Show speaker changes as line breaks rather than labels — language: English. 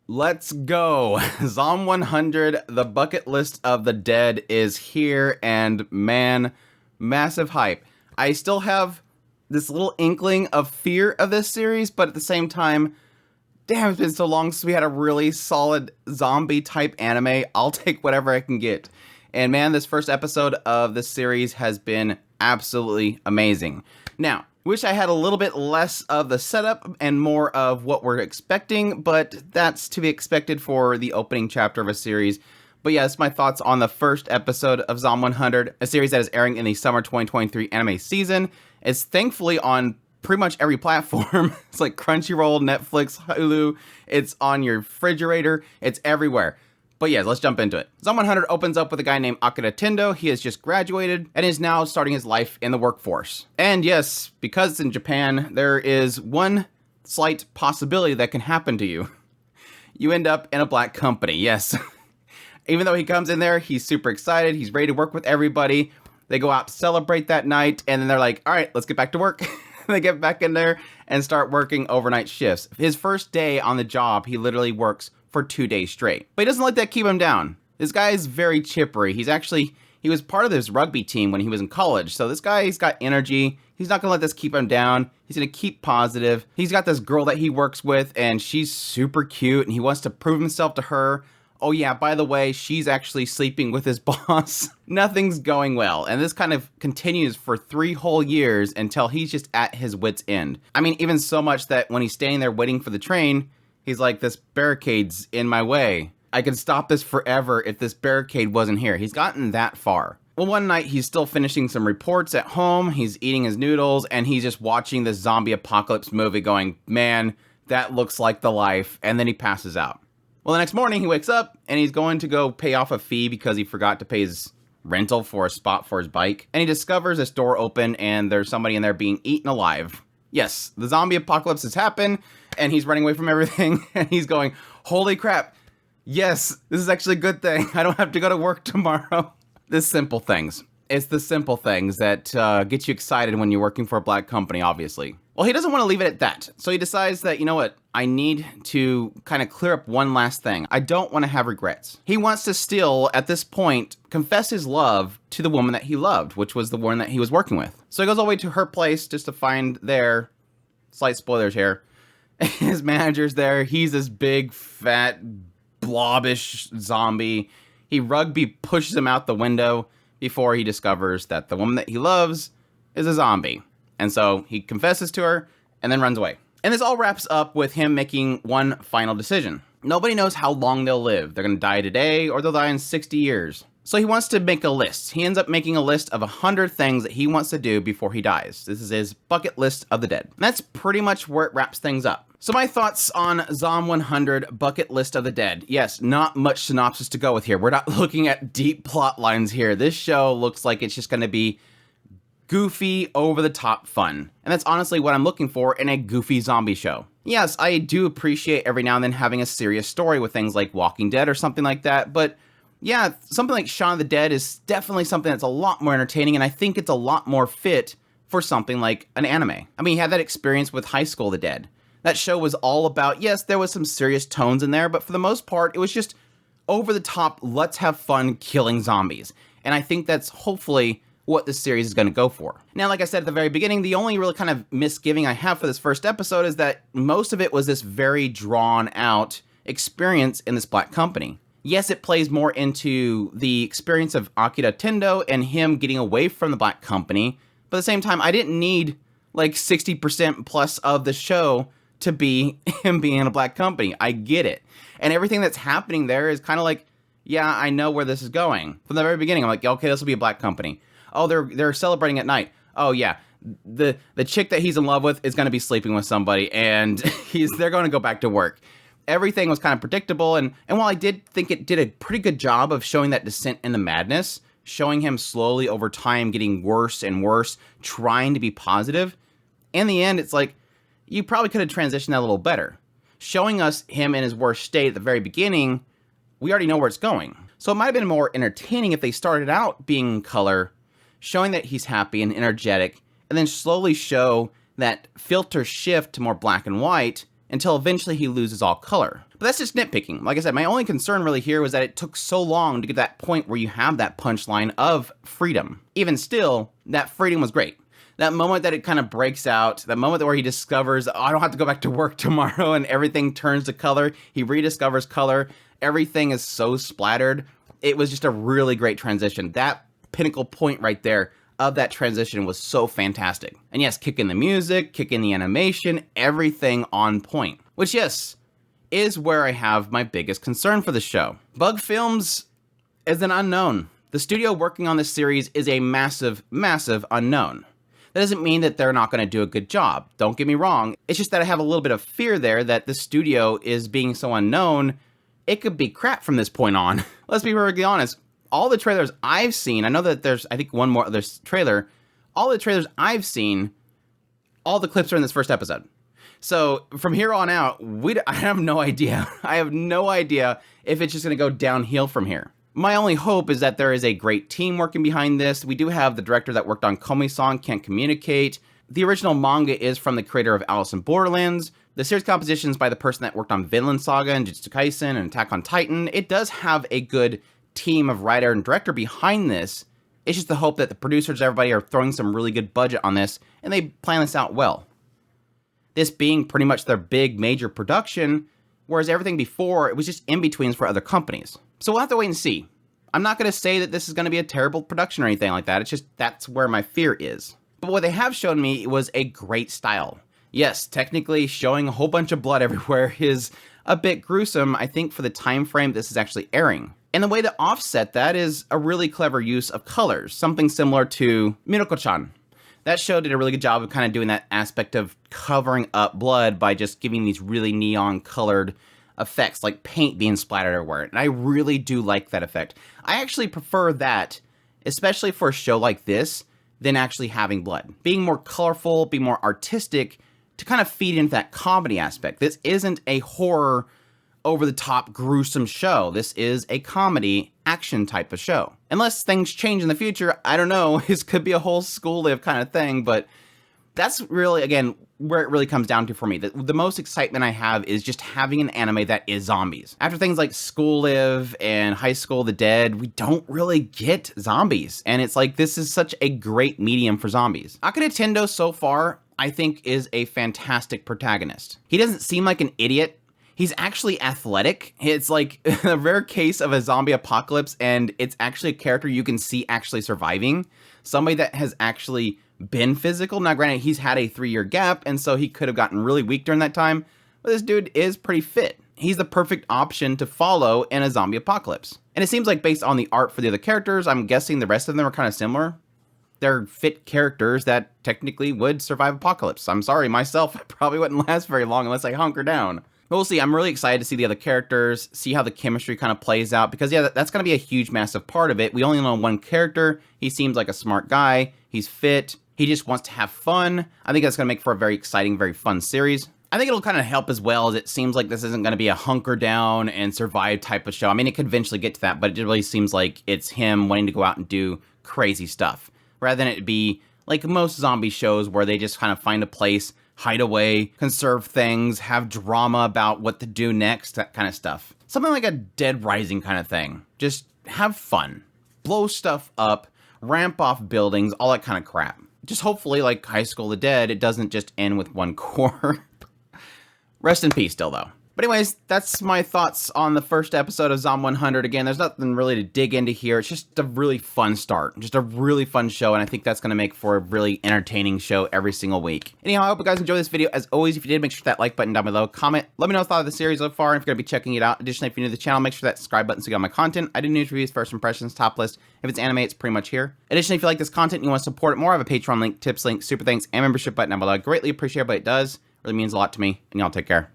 Let's go. Zom 100, the bucket list of the dead is here, and man, massive hype. I still have this little inkling of fear of this series, but at the same time, damn, it's been so long since we had a really solid zombie type anime. I'll take whatever I can get. And man, this first episode of this series has been absolutely amazing. Now, wish I had a little bit less of the setup and more of what we're expecting, but that's to be expected for the opening chapter of a series. But yeah, that's my thoughts on the first episode of Zom 100, a series that is airing in the summer 2023 anime season. It's thankfully on pretty much every platform. It's like Crunchyroll, Netflix, Hulu. It's on your refrigerator. It's everywhere. But yeah, let's jump into it. Zom 100 opens up with a guy named Akira Tendo. He has just graduated and is now starting his life in the workforce. And yes, because it's in Japan, there is one slight possibility that can happen to you. You end up in a black company, yes. Even though he comes in there, he's super excited. He's ready to work with everybody. They go out to celebrate that night, and then they're like, all right, let's get back to work. They get back in there and start working overnight shifts. His first day on the job, he literally works for 2 days straight. But he doesn't let that keep him down. This guy is very chippery. He was part of this rugby team when he was in college. So this guy's got energy. He's not gonna let this keep him down. He's gonna keep positive. He's got this girl that he works with, and she's super cute, and he wants to prove himself to her. Oh yeah, by the way, she's actually sleeping with his boss. Nothing's going well. And this kind of continues for 3 whole years until he's just at his wit's end. I mean, even so much that when he's standing there waiting for the train, he's like, this barricade's in my way. I could stop this forever if this barricade wasn't here. He's gotten that far. Well, one night he's still finishing some reports at home. He's eating his noodles and he's just watching this zombie apocalypse movie going, man, that looks like the life. And then he passes out. Well, the next morning he wakes up and he's going to go pay off a fee because he forgot to pay his rental for a spot for his bike. And he discovers this door open and there's somebody in there being eaten alive. Yes, the zombie apocalypse has happened and he's running away from everything and he's going, holy crap. Yes, this is actually a good thing. I don't have to go to work tomorrow. The simple things. It's the simple things that get you excited when you're working for a black company, obviously. Well, he doesn't want to leave it at that. So he decides that, you know what? I need to kind of clear up one last thing. I don't want to have regrets. He wants to still, at this point, confess his love to the woman that he loved, which was the one that he was working with. So he goes all the way to her place just to find there, slight spoilers here, his manager's there. He's this big, fat, blobbish zombie. He rugby pushes him out the window before he discovers that the woman that he loves is a zombie. And so he confesses to her and then runs away. And this all wraps up with him making one final decision. Nobody knows how long they'll live. They're going to die today or they'll die in 60 years. So he wants to make a list. He ends up making a list of 100 things that he wants to do before he dies. This is his bucket list of the dead. And that's pretty much where it wraps things up. So my thoughts on Zom 100 bucket list of the dead. Yes, not much synopsis to go with here. We're not looking at deep plot lines here. This show looks like it's just going to be goofy, over-the-top fun. And that's honestly what I'm looking for in a goofy zombie show. Yes, I do appreciate every now and then having a serious story with things like Walking Dead or something like that, but yeah, something like Shaun of the Dead is definitely something that's a lot more entertaining, and I think it's a lot more fit for something like an anime. I mean, you had that experience with High School of the Dead. That show was all about, yes, there was some serious tones in there, but for the most part, it was just over-the-top, let's have fun killing zombies. And I think that's hopefully what this series is going to go for. Now, like I said at the very beginning, the only really kind of misgiving I have for this first episode is that most of it was this very drawn out experience in this black company. Yes, it plays more into the experience of Akira Tendo and him getting away from the black company, but at the same time, I didn't need like 60% plus of the show to be him being in a black company. I get it. And everything that's happening there is kind of like, yeah, I know where this is going. From the very beginning, I'm like, okay, this will be a black company. Oh, they're celebrating at night. Oh yeah, the chick that he's in love with is going to be sleeping with somebody, and they're going to go back to work. Everything was kind of predictable, and while I did think it did a pretty good job of showing that descent into madness, showing him slowly over time getting worse and worse, trying to be positive, in the end, it's like, you probably could have transitioned that a little better. Showing us him in his worst state at the very beginning, we already know where it's going. So it might have been more entertaining if they started out being in color, showing that he's happy and energetic, and then slowly show that filter shift to more black and white until eventually he loses all color. But that's just nitpicking. Like I said, my only concern really here was that it took so long to get to that point where you have that punchline of freedom. Even still, that freedom was great. That moment that it kind of breaks out, that moment where he discovers, oh, I don't have to go back to work tomorrow, and everything turns to color. He rediscovers color. Everything is so splattered. It was just a really great transition. That pinnacle point right there of that transition was so fantastic. And yes, kick in the music, kick in the animation, everything on point. Which, yes, is where I have my biggest concern for the show. Bug Films is an unknown. The studio working on this series is a massive, massive unknown. That doesn't mean that they're not going to do a good job. Don't get me wrong. It's just that I have a little bit of fear there that the studio is being so unknown, it could be crap from this point on. Let's be perfectly honest. All the trailers I've seen, I know that there's, I think, one more other trailer. All the trailers I've seen, all the clips are in this first episode. So from here on out, I have no idea. I have no idea if it's just going to go downhill from here. My only hope is that there is a great team working behind this. We do have the director that worked on Komi-san Can't Communicate. The original manga is from the creator of Alice in Borderlands. The series composition is by the person that worked on Vinland Saga and Jujutsu Kaisen and Attack on Titan. It does have a good team of writer and director behind this. It's just the hope that the producers, everybody, are throwing some really good budget on this and they plan this out well. This being pretty much their big major production, whereas everything before, it was just in-betweens for other companies. So we'll have to wait and see. I'm not going to say that this is going to be a terrible production or anything like that. It's just that's where my fear is. But what they have shown me was a great style. Yes, technically showing a whole bunch of blood everywhere is a bit gruesome, I think, for the time frame this is actually airing. And the way to offset that is a really clever use of colors, something similar to Minako-chan. That show did a really good job of kind of doing that aspect of covering up blood by just giving these really neon colored effects, like paint being splattered everywhere. And I really do like that effect. I actually prefer that, especially for a show like this, than actually having blood. Being more colorful, being more artistic, to kind of feed into that comedy aspect. This isn't a horror, over-the-top, gruesome show. This is a comedy, action type of show. Unless things change in the future, I don't know. This could be a whole School Live kind of thing, but that's really, again, where it really comes down to for me. The most excitement I have is just having an anime that is zombies. After things like School Live and High School of the Dead, we don't really get zombies. And it's like, this is such a great medium for zombies. Akira Tendo so far, I think, is a fantastic protagonist. He doesn't seem like an idiot. He's actually athletic. It's like a rare case of a zombie apocalypse, and it's actually a character you can see actually surviving. Somebody that has actually been physical. Now, granted, he's had a 3-year gap, and so he could have gotten really weak during that time, but this dude is pretty fit. He's the perfect option to follow in a zombie apocalypse. And it seems like based on the art for the other characters, I'm guessing the rest of them are kind of similar. They're fit characters that technically would survive apocalypse. I'm sorry, myself, I probably wouldn't last very long unless I hunker down. But we'll see. I'm really excited to see the other characters, see how the chemistry kind of plays out, because yeah, that's going to be a huge, massive part of it. We only know one character. He seems like a smart guy. He's fit. He just wants to have fun. I think that's going to make for a very exciting, very fun series. I think it'll kind of help as well, as it seems like this isn't going to be a hunker down and survive type of show. I mean, it could eventually get to that, but it really seems like it's him wanting to go out and do crazy stuff, rather than it be like most zombie shows where they just kind of find a place, hide away, conserve things, have drama about what to do next, that kind of stuff. Something like a Dead Rising kind of thing. Just have fun. Blow stuff up, ramp off buildings, all that kind of crap. Just hopefully, like High School of the Dead, it doesn't just end with one core. Rest in peace still, though. But anyways, that's my thoughts on the first episode of Zom 100. Again, there's nothing really to dig into here. It's just a really fun start. Just a really fun show, and I think that's going to make for a really entertaining show every single week. Anyhow, I hope you guys enjoyed this video. As always, if you did, make sure to hit that like button down below. Comment. Let me know what you thought of the series so far, and if you're going to be checking it out. Additionally, if you're new to the channel, make sure that subscribe button so you get all my content. I do news reviews, first impressions, top list. If it's anime, it's pretty much here. Additionally, if you like this content and you want to support it more, I have a Patreon link, tips link, super thanks, and membership button down below. I greatly appreciate everybody it does. It really means a lot to me, and y'all take care.